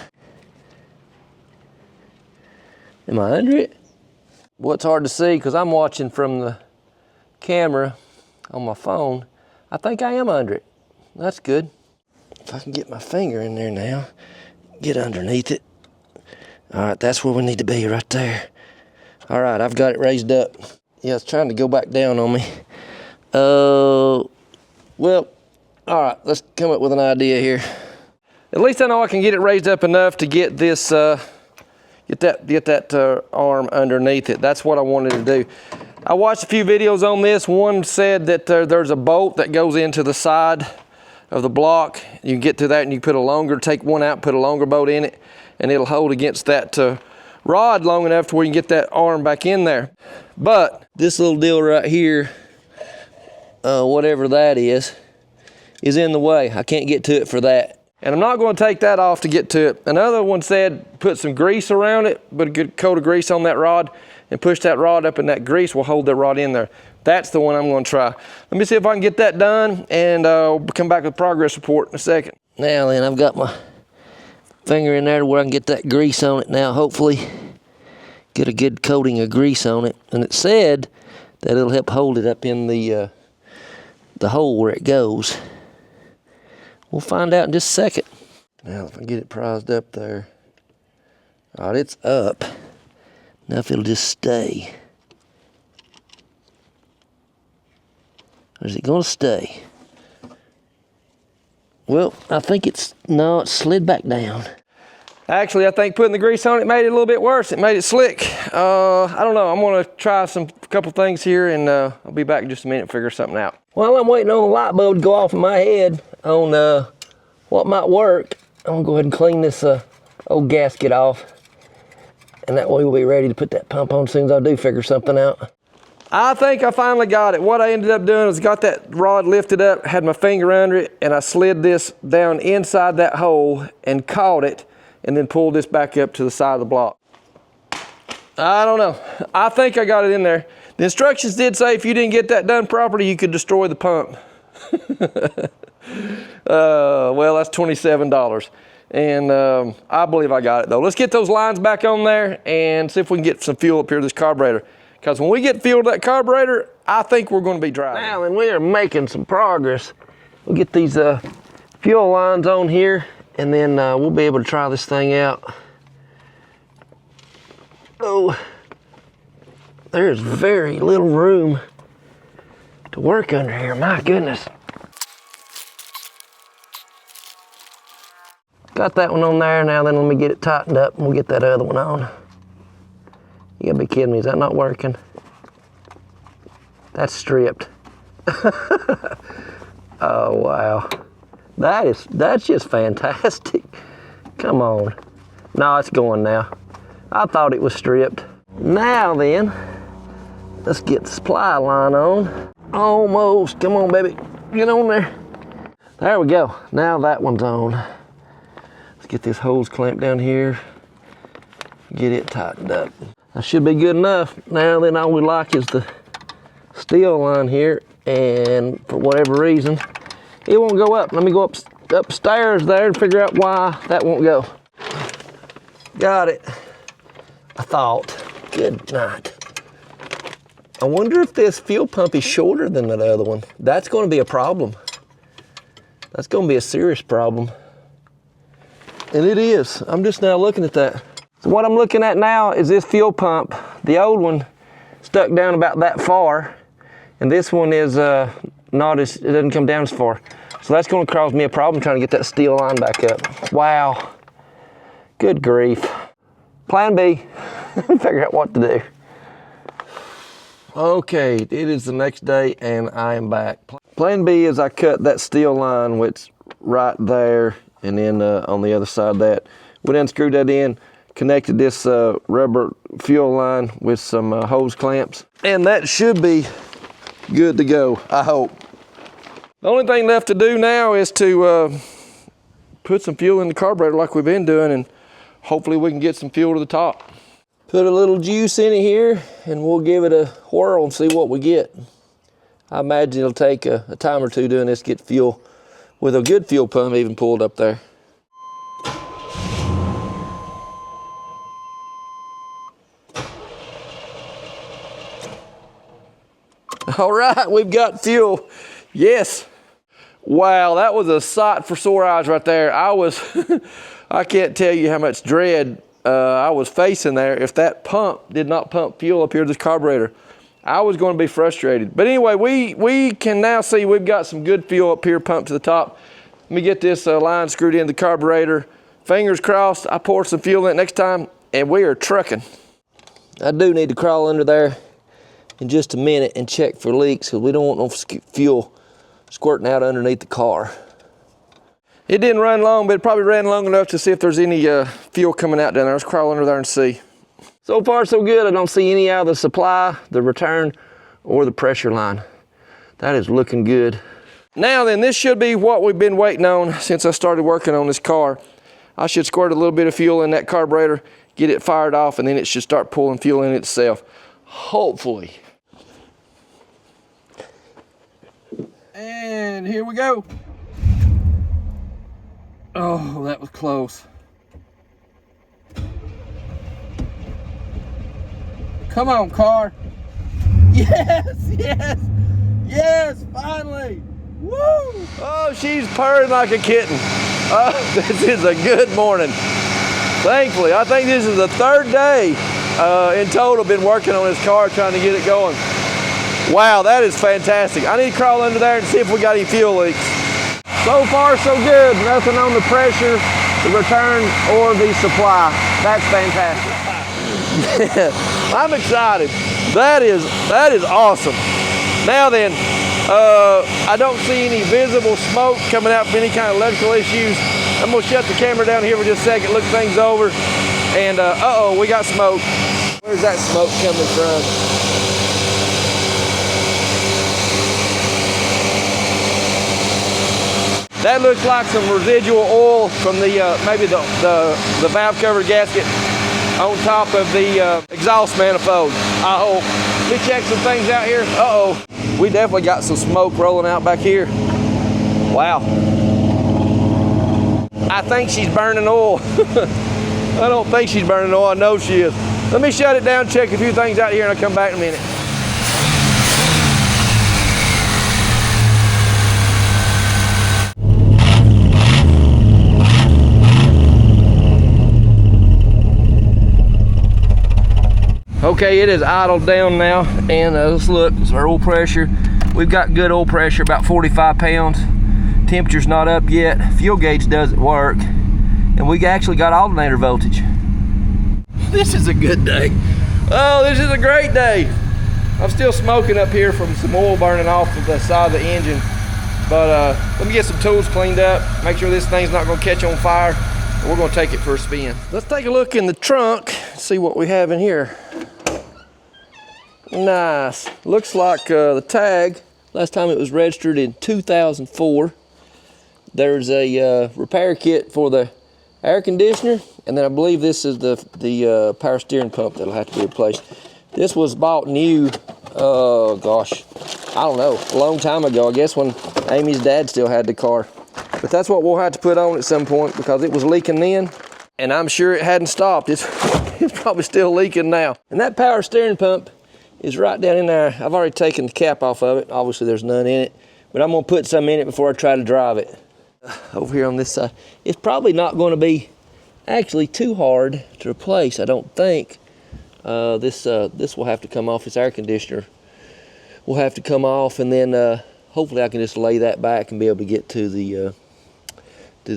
Am I under it? Well, it's hard to see because I'm watching from the camera on my phone. I think I am under it. That's good. If I can get my finger in there now, get underneath it. All right, that's where we need to be, right there. All right, I've got it raised up. Yeah, it's trying to go back down on me. Well, all right, let's come up with an idea here. At least I know I can get it raised up enough to get this, get that arm underneath it. That's what I wanted to do. I watched a few videos on this. One said that there's a bolt that goes into the side of the block. You can get to that and you take one out, put a longer bolt in it, and it'll hold against that rod long enough to where you can get that arm back in there. But this little deal right here, whatever that is in the way. I can't get to it for that. And I'm not going to take that off to get to it. Another one said put some grease around it, put a good coat of grease on that rod, and push that rod up, and that grease will hold that rod in there. That's the one I'm going to try. Let me see if I can get that done, and we'll come back with a progress report in a second. Now then, I've got my finger in there to where I can get that grease on it now, hopefully. Get a good coating of grease on it. And it said that it'll help hold it up in the hole where it goes. We'll find out in just a second. Now, if I get it prized up there. All right, it's up. Now if it'll just stay. Or is it gonna stay? Well, I think it slid back down. Actually, I think putting the grease on it made it a little bit worse. It made it slick. I don't know, I'm gonna try a couple things here, and I'll be back in just a minute and figure something out. While I'm waiting on the light bulb to go off in my head on what might work, I'm gonna go ahead and clean this old gasket off. And that way we'll be ready to put that pump on as soon as I do figure something out. I think I finally got it. What I ended up doing is got that rod lifted up, had my finger under it, and I slid this down inside that hole and caught it, and then pulled this back up to the side of the block. I don't know. I think I got it in there. The instructions did say if you didn't get that done properly, you could destroy the pump. Well, that's $27. And I believe I got it though. Let's get those lines back on there and see if we can get some fuel up here to this carburetor. Because when we get fuel to that carburetor, I think we're going to be driving. Now, and we are making some progress. We'll get these fuel lines on here, and then we'll be able to try this thing out. Oh, there's very little room to work under here, my goodness. Got that one on there. Now then, let me get it tightened up and we'll get that other one on. You gotta be kidding me, is that not working? That's stripped. Oh wow. That's just fantastic. Come on. No, it's going now. I thought it was stripped. Now then, let's get the supply line on. Almost, come on baby, get on there. There we go, now that one's on. Let's get this hose clamp down here, get it tightened up. That should be good enough. Now then, all we like is the steel line here, and for whatever reason, it won't go up. Let me go upstairs there and figure out why that won't go. Got it. I thought. Good night. I wonder if this fuel pump is shorter than that other one. That's going to be a problem. That's going to be a serious problem. And it is. I'm just now looking at that. So what I'm looking at now is this fuel pump. The old one stuck down about that far, and this one is not as, it doesn't come down as far. So that's going to cause me a problem trying to get that steel line back up. Wow. Good grief. Plan B. Figure out what to do. Okay, it is the next day and I am back. Plan B is I cut that steel line, which right there, and then on the other side of that, we then screwed that in, connected this rubber fuel line with some hose clamps, and that should be good to go, I hope. The only thing left to do now is to put some fuel in the carburetor like we've been doing, and hopefully we can get some fuel to the top. Put a little juice in it here and we'll give it a whirl and see what we get. I imagine it'll take a time or two doing this to get fuel with a good fuel pump even pulled up there. All right, we've got fuel. Yes. Wow, that was a sight for sore eyes right there. I can't tell you how much dread I was facing there if that pump did not pump fuel up here to this carburetor. I was going to be frustrated. But anyway, we can now see we've got some good fuel up here pumped to the top. Let me get this line screwed into the carburetor. Fingers crossed, I pour some fuel in it next time, and we are trucking. I do need to crawl under there in just a minute and check for leaks, because we don't want no fuel squirting out underneath the car. It didn't run long, but it probably ran long enough to see if there's any fuel coming out down there. Let's crawl under there and see. So far, so good. I don't see any out of the supply, the return, or the pressure line. That is looking good. Now then, this should be what we've been waiting on since I started working on this car. I should squirt a little bit of fuel in that carburetor, get it fired off, and then it should start pulling fuel in itself. Hopefully. And here we go. Oh, that was close. Come on, car. Yes, yes, yes, finally. Woo! Oh, she's purring like a kitten. Oh, this is a good morning. Thankfully, I think this is the third day in total been working on this car trying to get it going. Wow, that is fantastic. I need to crawl under there and see if we got any fuel leaks. So far, so good. Nothing on the pressure, the return, or the supply. That's fantastic. Yeah, I'm excited. That is awesome. Now then, I don't see any visible smoke coming out from any kind of electrical issues. I'm gonna shut the camera down here for just a second, look things over, and uh-oh, we got smoke. Where's that smoke coming from? That looks like some residual oil from the maybe the valve cover gasket on top of the exhaust manifold. I hope. Let me check some things out here. Uh-oh. We definitely got some smoke rolling out back here. Wow. I think she's burning oil. I don't think she's burning oil. I know she is. Let me shut it down, check a few things out here, and I'll come back in a minute. Okay, it is idled down now, and let's look. It's our oil pressure. We've got good oil pressure, about 45 pounds. Temperature's not up yet. Fuel gauge doesn't work. And we actually got alternator voltage. This is a good day. Oh, this is a great day. I'm still smoking up here from some oil burning off of the side of the engine. But let me get some tools cleaned up, make sure this thing's not gonna catch on fire. And we're gonna take it for a spin. Let's take a look in the trunk, see what we have in here. Nice. Looks like the tag, last time it was registered in 2004. There's a repair kit for the air conditioner, and then I believe this is the power steering pump that'll have to be replaced. This was bought new, oh gosh, I don't know, a long time ago, I guess when Amy's dad still had the car. But that's what we'll have to put on at some point because it was leaking then, and I'm sure it hadn't stopped. It's probably still leaking now. And that power steering pump is right down in there. I've already taken the cap off of it. Obviously there's none in it, but I'm gonna put some in it before I try to drive it. Over here on this side, it's probably not gonna be actually too hard to replace, I don't think. This will have to come off. This air conditioner will have to come off, and then hopefully I can just lay that back and be able to get to the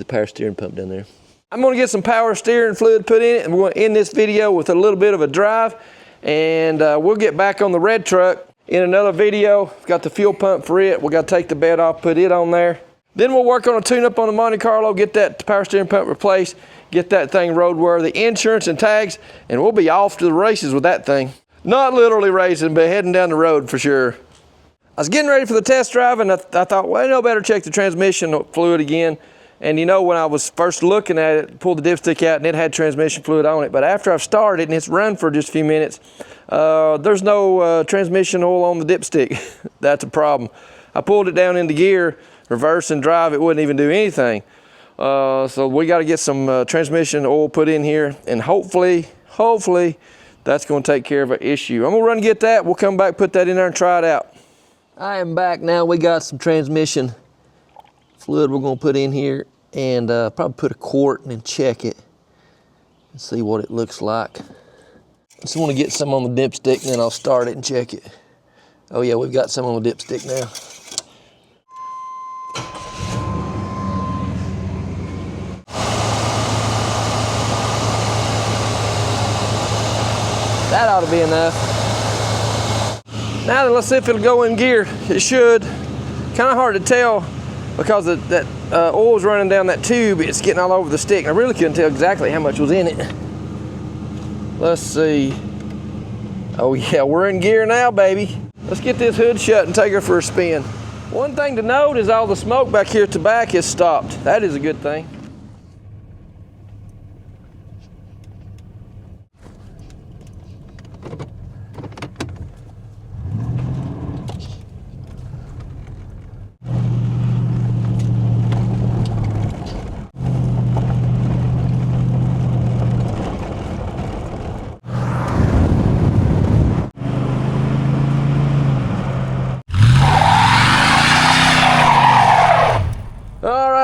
power steering pump down there. I'm gonna get some power steering fluid put in it, and we're gonna end this video with a little bit of a drive, and we'll get back on the red truck in another video. Got the fuel pump for it. We got to take the bed off, put it on there. Then we'll work on a tune-up on the Monte Carlo, get that power steering pump replaced, get that thing roadworthy, insurance and tags, and we'll be off to the races with that thing. Not literally racing, but heading down the road for sure. I was getting ready for the test drive, and I thought, well, no better check the transmission fluid again. And you know, when I was first looking at it, pulled the dipstick out and it had transmission fluid on it. But after I've started and it's run for just a few minutes, there's no transmission oil on the dipstick. That's a problem. I pulled it down into gear, reverse and drive, it wouldn't even do anything. So we got to get some transmission oil put in here, and hopefully that's going to take care of an issue. I'm going to run and get that. We'll come back, put that in there and try it out. I am back now. We got some transmission fluid we're going to put in here, and probably put a quart and then check it and see what it looks like. Just want to get some on the dipstick, and then I'll start it and check it. Oh yeah, we've got some on the dipstick now. That ought to be enough. Now then, let's see if it'll go in gear. It should. Kind of hard to tell because that oil's running down that tube. It's getting all over the stick. I really couldn't tell exactly how much was in it. Let's see. Oh yeah, we're in gear now, baby. Let's get this hood shut and take her for a spin. One thing to note is all the smoke back here at the back has stopped. That is a good thing.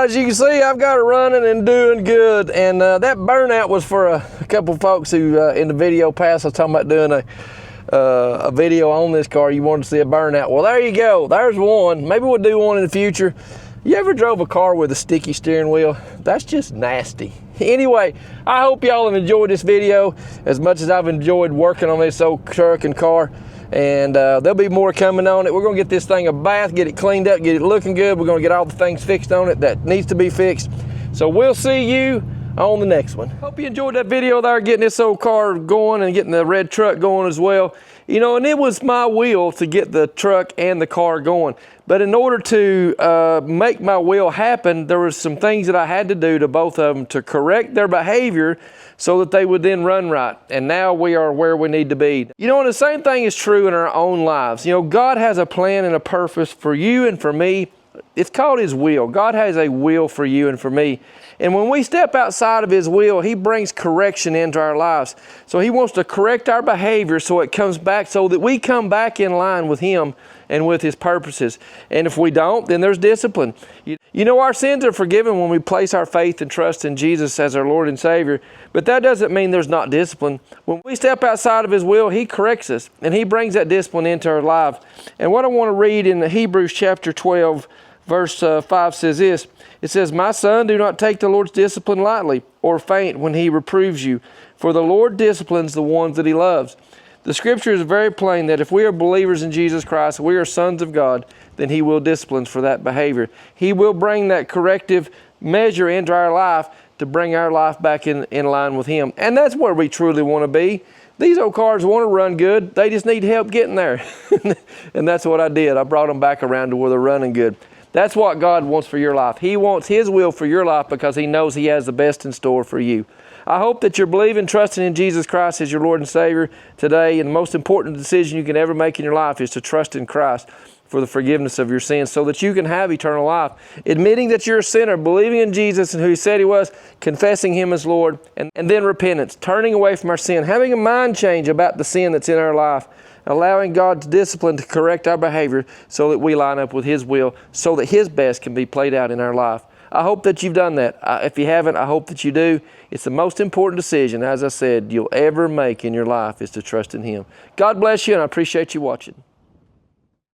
As you can see, I've got it running and doing good, and that burnout was for a couple folks who in the video past I was talking about doing a video on this car. You wanted to see a burnout. Well, there you go. There's one. Maybe we'll do one in the future. You ever drove a car with a sticky steering wheel? That's just nasty. Anyway, I hope y'all have enjoyed this video as much as I've enjoyed working on this old truck and car. And there'll be more coming on it. We're gonna get this thing a bath, get it cleaned up, get it looking good. We're gonna get all the things fixed on it that needs to be fixed. So we'll see you on the next one. Hope you enjoyed that video there, getting this old car going and getting the red truck going as well. You know, and it was my will to get the truck and the car going. But in order to make my will happen, there was some things that I had to do to both of them to correct their behavior so that they would then run right. And now we are where we need to be. You know, and the same thing is true in our own lives. You know, God has a plan and a purpose for you and for me. It's called His will. God has a will for you and for me. And when we step outside of His will, He brings correction into our lives. So He wants to correct our behavior so it comes back, so that we come back in line with Him and with His purposes. And if we don't, then there's discipline. You know, our sins are forgiven when we place our faith and trust in Jesus as our Lord and Savior, but that doesn't mean there's not discipline. When we step outside of His will, He corrects us, and He brings that discipline into our life. And what I want to read in Hebrews chapter 12, verse 5 says this. It says, "My son, do not take the Lord's discipline lightly, or faint when He reproves you. For the Lord disciplines the ones that He loves." The scripture is very plain that if we are believers in Jesus Christ, we are sons of God, then He will discipline us for that behavior. He will bring that corrective measure into our life to bring our life back in line with Him. And that's where we truly want to be. These old cars want to run good. They just need help getting there. And that's what I did. I brought them back around to where they're running good. That's what God wants for your life. He wants His will for your life because He knows He has the best in store for you. I hope that you're believing, trusting in Jesus Christ as your Lord and Savior today. And the most important decision you can ever make in your life is to trust in Christ for the forgiveness of your sins so that you can have eternal life. Admitting that you're a sinner, believing in Jesus and who He said He was, confessing Him as Lord, and then repentance, turning away from our sin, having a mind change about the sin that's in our life, allowing God's discipline to correct our behavior so that we line up with His will, so that His best can be played out in our life. I hope that you've done that. If you haven't, I hope that you do. It's the most important decision, as I said, you'll ever make in your life is to trust in Him. God bless you, and I appreciate you watching.